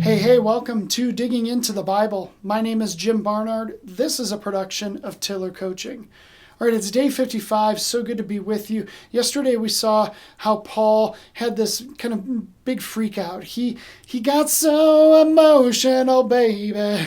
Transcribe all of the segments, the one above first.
Hey, welcome to Digging into the Bible. My name is Jim Barnard. This is a production of Tiller Coaching. All right, it's day 55. So good to be with you. Yesterday we saw how Paul had this kind of big freak out. He got so emotional, baby.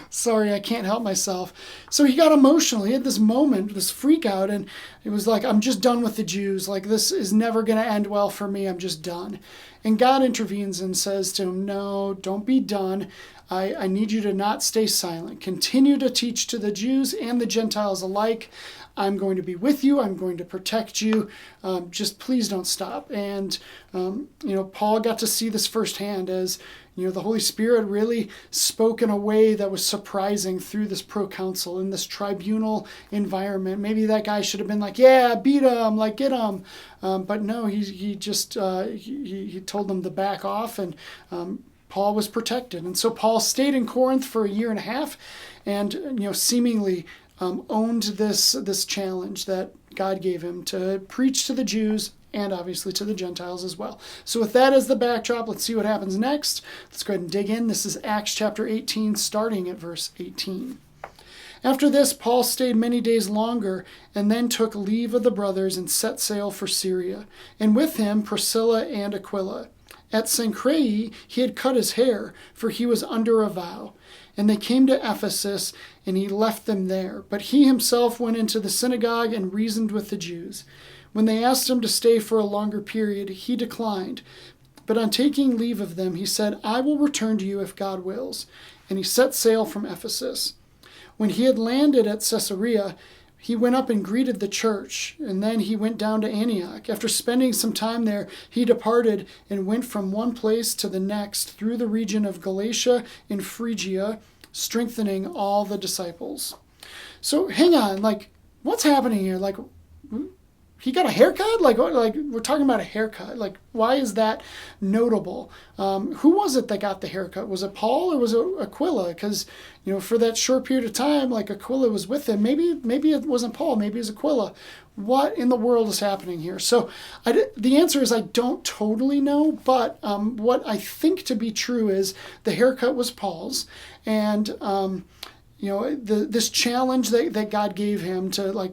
Sorry, I can't help myself. So he got emotional. He had this moment, this freak out, and it was like, I'm just done with the Jews. Like, this is never going to end well for me. I'm just done. And God intervenes and says to him, no, don't be done. I need you to not stay silent. Continue to teach to the Jews and the Gentiles alike. I'm going to be with you. I'm going to protect you. Just please don't stop. And, Paul got to see this firsthand as, the Holy Spirit really spoke in a way that was surprising through this proconsul in this tribunal environment. Maybe that guy should have been like, yeah, beat him, like get him. But no, he just told them to back off, and Paul was protected. And so Paul stayed in Corinth for a year and a half and, seemingly owned this challenge that God gave him to preach to the Jews and obviously to the Gentiles as well. So with that as the backdrop, let's see what happens next. Let's go ahead and dig in. This is Acts chapter 18, starting at verse 18. After this, Paul stayed many days longer and then took leave of the brothers and set sail for Syria, and with him Priscilla and Aquila. At Cenchreae he had cut his hair, for he was under a vow. And they came to Ephesus, and he left them there. But he himself went into the synagogue and reasoned with the Jews. When they asked him to stay for a longer period, he declined. But on taking leave of them, he said, I will return to you if God wills. And he set sail from Ephesus. When he had landed at Caesarea, he went up and greeted the church, and then he went down to Antioch. After spending some time there, he departed and went from one place to the next through the region of Galatia and Phrygia, strengthening all the disciples. So hang on, what's happening here? He got a haircut? Like we're talking about a haircut. Why is that notable? Who was it that got the haircut? Was it Paul or was it Aquila? Because, for that short period of time, Aquila was with him. Maybe it wasn't Paul. Maybe it was Aquila. What in the world is happening here? So the answer is I don't totally know, but what I think to be true is the haircut was Paul's. And this challenge that God gave him to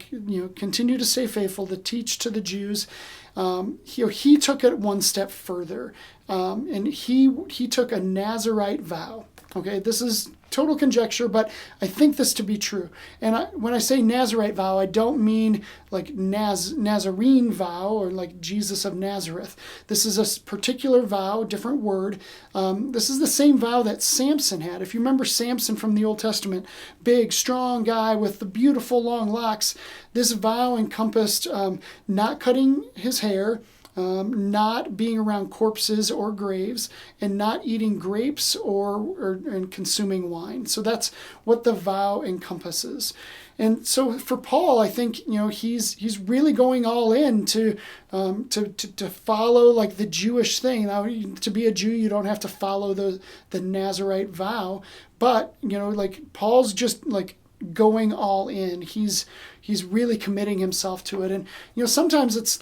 continue to stay faithful, to teach to the Jews, he took it one step further, and he took a Nazirite vow. Okay, this is total conjecture, but I think this to be true. And when I say Nazirite vow, I don't mean Nazarene vow or like Jesus of Nazareth. This is a particular vow, different word. This is the same vow that Samson had. If you remember Samson from the Old Testament, big, strong guy with the beautiful long locks, this vow encompassed not cutting his hair, not being around corpses or graves, and not eating grapes and consuming wine. So that's what the vow encompasses. And so for Paul, I think he's really going all in to follow the Jewish thing. Now, to be a Jew, you don't have to follow the Nazirite vow, but Paul's just going all in. He's really committing himself to it. And sometimes it's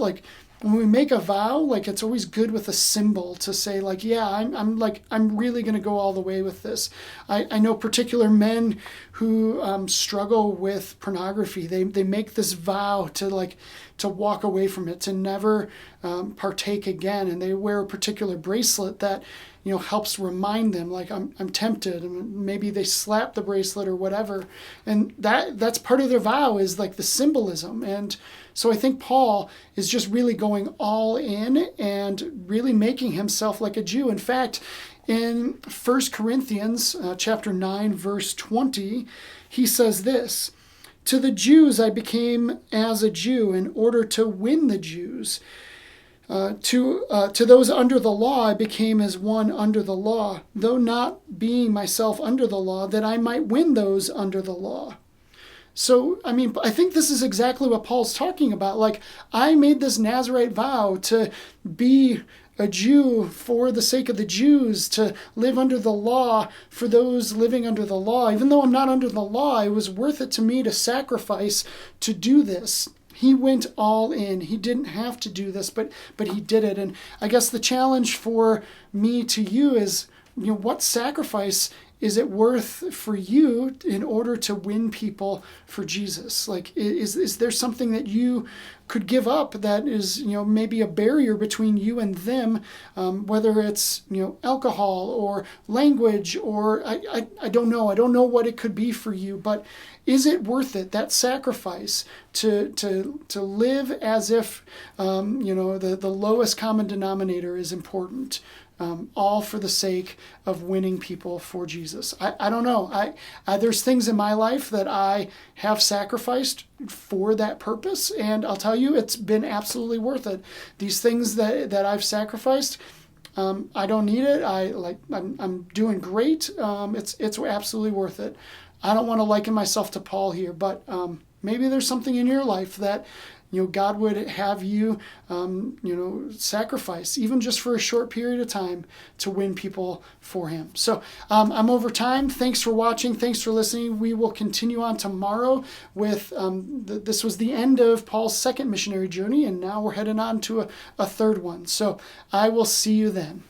when we make a vow, it's always good with a symbol to say, I'm really going to go all the way with this. I know particular men who struggle with pornography. They make this vow to walk away from it, to never partake again, and they wear a particular bracelet that helps remind them, I'm tempted, and maybe they slap the bracelet or whatever, and that's part of their vow is the symbolism. And so I think Paul is just really going all in and really making himself like a Jew. In fact, in 1 Corinthians chapter 9, verse 20, he says this, to the Jews I became as a Jew in order to win the Jews. To those under the law, I became as one under the law, though not being myself under the law, that I might win those under the law. So, I think this is exactly what Paul's talking about. I made this Nazirite vow to be a Jew for the sake of the Jews, to live under the law for those living under the law. Even though I'm not under the law, it was worth it to me to sacrifice to do this. He went all in. He didn't have to do this, but he did it. And I guess the challenge for me to you is, what sacrifice is it worth for you in order to win people for Jesus? Like, is there something that you could give up that is, maybe a barrier between you and them, whether it's, alcohol or language, or I don't know. I don't know what it could be for you, but is it worth it, that sacrifice to live as if, the lowest common denominator is important? All for the sake of winning people for Jesus. I don't know. There's things in my life that I have sacrificed for that purpose, and I'll tell you, it's been absolutely worth it. These things that I've sacrificed, I don't need it. I'm doing great. It's absolutely worth it. I don't want to liken myself to Paul here, but maybe there's something in your life that God would have you, sacrifice, even just for a short period of time, to win people for him. So I'm over time. Thanks for watching. Thanks for listening. We will continue on tomorrow with, this was the end of Paul's second missionary journey, and now we're heading on to a third one. So I will see you then.